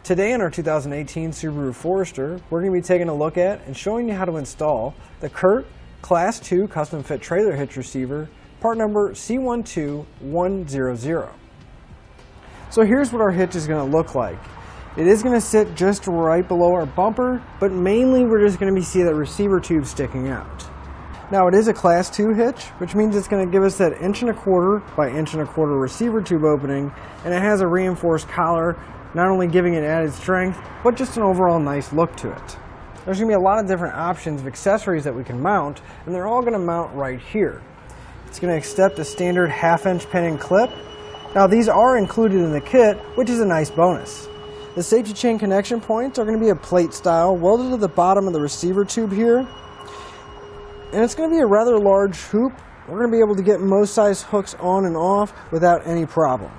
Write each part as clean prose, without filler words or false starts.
Today in our 2018 Subaru Forester, we're going to be taking a look at and showing you how to install the CURT Class 2 Custom Fit Trailer Hitch Receiver, part number C12100. So here's what our hitch is going to look like. It is going to sit just right below our bumper, but mainly we're just going to see that receiver tube sticking out. Now it is a Class 2 hitch, which means it's going to give us that 1¼ by 1¼ receiver tube opening, and it has a reinforced collar, not only giving it added strength, but just an overall nice look to it. There's going to be a lot of different options of accessories that we can mount, and they're all going to mount right here. It's going to accept a standard 1/2-inch pin and clip. Now these are included in the kit, which is a nice bonus. The safety chain connection points are going to be a plate style welded to the bottom of the receiver tube here. And it's going to be a rather large hoop. We're going to be able to get most size hooks on and off without any problem.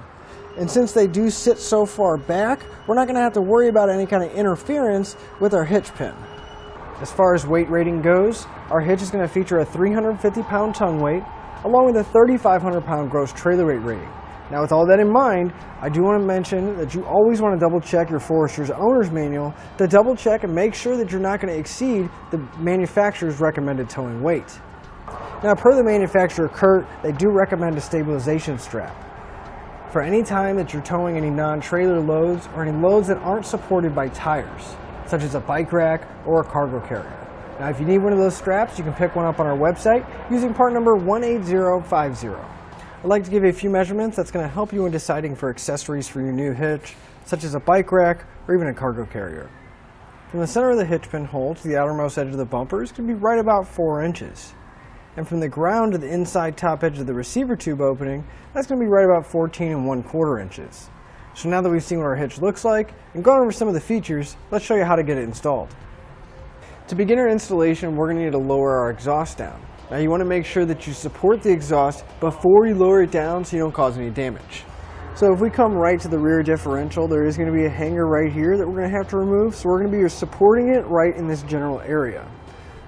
And since they do sit so far back, we're not going to have to worry about any kind of interference with our hitch pin. As far as weight rating goes, our hitch is going to feature a 350-pound tongue weight, along with a 3,500-pound gross trailer weight rating. Now with all that in mind, I do want to mention that you always want to double check your Forester's owner's manual to double check and make sure that you're not going to exceed the manufacturer's recommended towing weight. Now per the manufacturer CURT, they do recommend a stabilization strap for any time that you're towing any non-trailer loads or any loads that aren't supported by tires, such as a bike rack or a cargo carrier. Now if you need one of those straps, you can pick one up on our website using part number 18050. I'd like to give you a few measurements that's going to help you in deciding for accessories for your new hitch, such as a bike rack or even a cargo carrier. From the center of the hitch pin hole to the outermost edge of the bumper is going to be right about 4 inches. And from the ground to the inside top edge of the receiver tube opening, that's going to be right about 14¼ inches. So now that we've seen what our hitch looks like and gone over some of the features, let's show you how to get it installed. To begin our installation, we're going to need to lower our exhaust down. Now you want to make sure that you support the exhaust before you lower it down so you don't cause any damage. So if we come right to the rear differential, there is going to be a hanger right here that we're going to have to remove, so we're going to be supporting it right in this general area.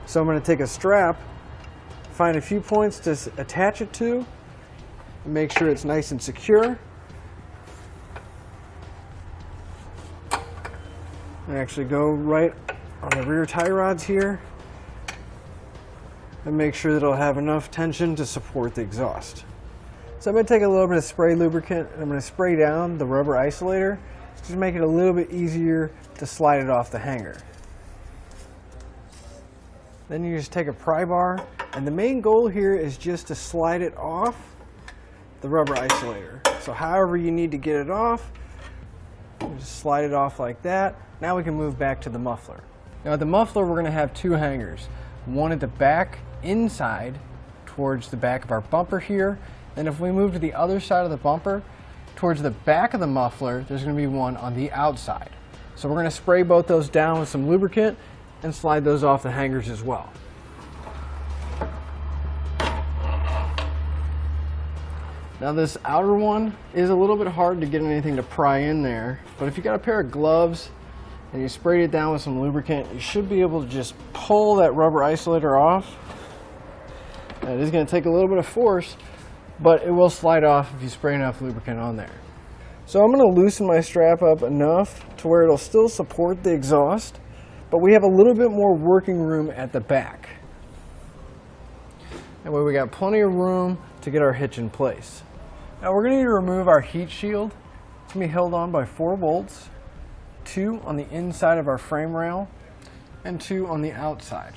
So I'm going to take a strap, find a few points to attach it to, and make sure it's nice and secure. And actually go right on the rear tie rods here and make sure that it'll have enough tension to support the exhaust. So I'm going to take a little bit of spray lubricant and I'm going to spray down the rubber isolator just to make it a little bit easier to slide it off the hanger. Then you just take a pry bar, and the main goal here is just to slide it off the rubber isolator. So however you need to get it off, just slide it off like that. Now we can move back to the muffler. Now at the muffler we're going to have 2 hangers. One at the back inside towards the back of our bumper here. And if we move to the other side of the bumper towards the back of the muffler, there's going to be one on the outside. So we're going to spray both those down with some lubricant and slide those off the hangers as well. Now this outer one is a little bit hard to get anything to pry in there, but if you got a pair of gloves and you sprayed it down with some lubricant, you should be able to just pull that rubber isolator off. And it is going to take a little bit of force, but it will slide off if you spray enough lubricant on there. So I'm going to loosen my strap up enough to where it'll still support the exhaust, but we have a little bit more working room at the back. That way we got plenty of room to get our hitch in place. Now we're going to need to remove our heat shield. It's going to be held on by 4 bolts, 2 on the inside of our frame rail and 2 on the outside.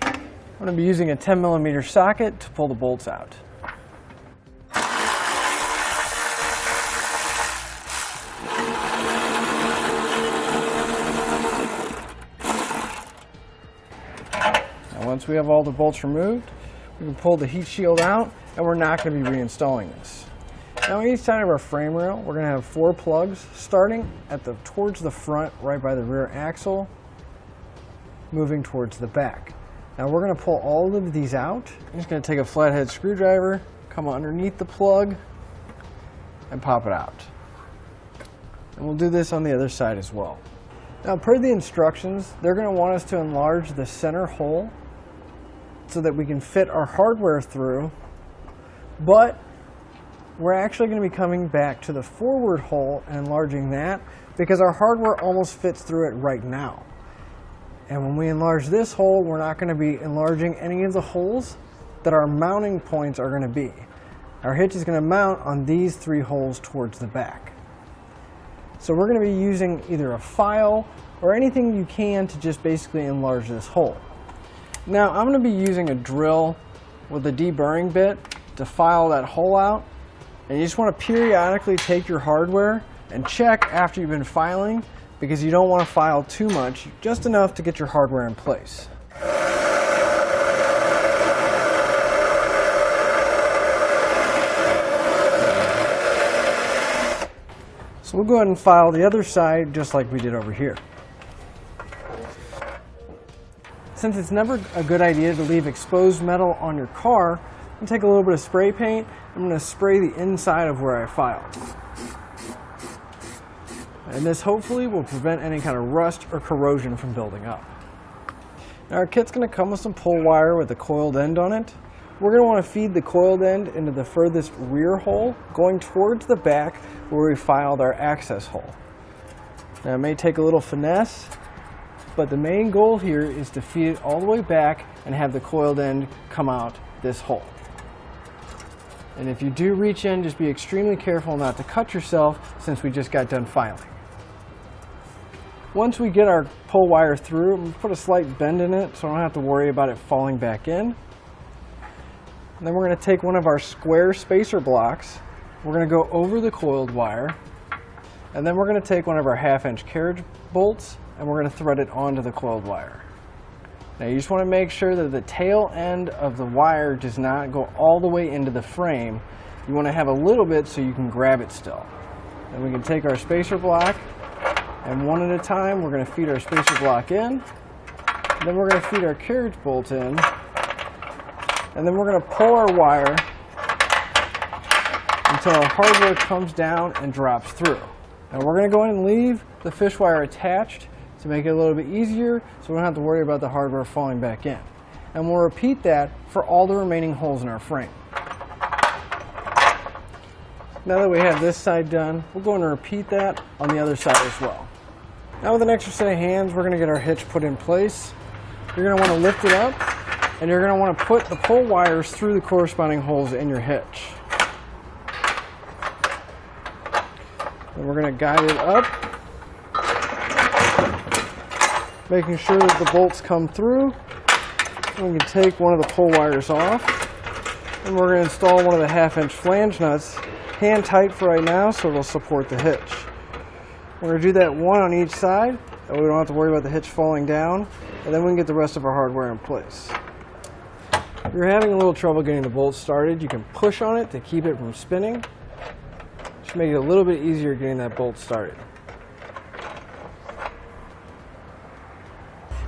I'm going to be using a 10mm socket to pull the bolts out. Once we have all the bolts removed, we can pull the heat shield out, and we're not going to be reinstalling this. Now on each side of our frame rail, we're going to have 4 plugs starting towards the front, right by the rear axle, moving towards the back. Now we're going to pull all of these out. I'm just going to take a flathead screwdriver, come underneath the plug, and pop it out. And we'll do this on the other side as well. Now per the instructions, they're going to want us to enlarge the center hole so that we can fit our hardware through, but we're actually going to be coming back to the forward hole and enlarging that because our hardware almost fits through it right now. And when we enlarge this hole, we're not going to be enlarging any of the holes that our mounting points are going to be. Our hitch is going to mount on these 3 holes towards the back. So we're going to be using either a file or anything you can to just basically enlarge this hole. Now I'm going to be using a drill with a deburring bit to file that hole out. And you just want to periodically take your hardware and check after you've been filing, because you don't want to file too much, just enough to get your hardware in place. So we'll go ahead and file the other side just like we did over here. Since it's never a good idea to leave exposed metal on your car, I'm going to take a little bit of spray paint. I'm going to spray the inside of where I filed. And this hopefully will prevent any kind of rust or corrosion from building up. Now our kit's going to come with some pull wire with a coiled end on it. We're going to want to feed the coiled end into the furthest rear hole, going towards the back where we filed our access hole. Now it may take a little finesse, but the main goal here is to feed it all the way back and have the coiled end come out this hole. And if you do reach in, just be extremely careful not to cut yourself, since we just got done filing. Once we get our pull wire through, I'm going to put a slight bend in it so I don't have to worry about it falling back in. And then we're going to take one of our square spacer blocks, we're going to go over the coiled wire, and then we're going to take one of our 1/2-inch carriage bolts and we're going to thread it onto the coiled wire. Now you just want to make sure that the tail end of the wire does not go all the way into the frame. You want to have a little bit so you can grab it still. Then we can take our spacer block, and one at a time we're going to feed our spacer block in, then we're going to feed our carriage bolt in, and then we're going to pull our wire until our hardware comes down and drops through. Now we're going to go ahead and leave the fish wire attached to make it a little bit easier so we don't have to worry about the hardware falling back in. And we'll repeat that for all the remaining holes in our frame. Now that we have this side done, we'll go and repeat that on the other side as well. Now with an extra set of hands, we're going to get our hitch put in place. You're going to want to lift it up, and you're going to want to put the pull wires through the corresponding holes in your hitch. And we're going to guide it up, making sure that the bolts come through. And we can take one of the pull wires off, and we're going to install one of the 1/2-inch flange nuts, hand tight for right now so it'll support the hitch. We're going to do that one on each side, and we don't have to worry about the hitch falling down, and then we can get the rest of our hardware in place. If you're having a little trouble getting the bolts started, you can push on it to keep it from spinning. Just make it a little bit easier getting that bolt started.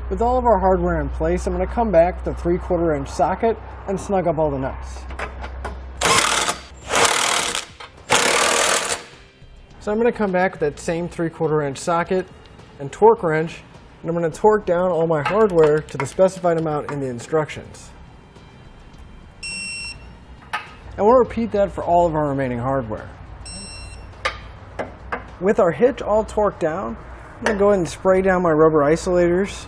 With all of our hardware in place, I'm going to come back with a 3/4-inch socket and snug up all the nuts. So I'm going to come back with that same 3/4-inch socket and torque wrench, and I'm going to torque down all my hardware to the specified amount in the instructions. And we'll repeat that for all of our remaining hardware. With our hitch all torqued down, I'm going to go ahead and spray down my rubber isolators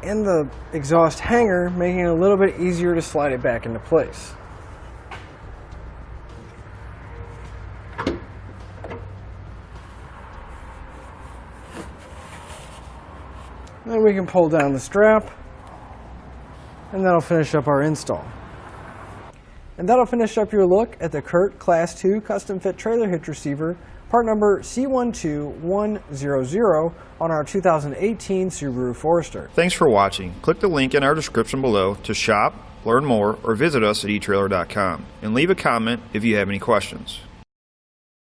and the exhaust hanger, making it a little bit easier to slide it back into place. Then we can pull down the strap, and that'll finish up our install. And that'll finish up your look at the CURT Class 2 Custom Fit Trailer Hitch Receiver, part number C12100 on our 2018 Subaru Forester. Thanks for watching. Click the link in our description below to shop, learn more, or visit us at etrailer.com, and leave a comment if you have any questions.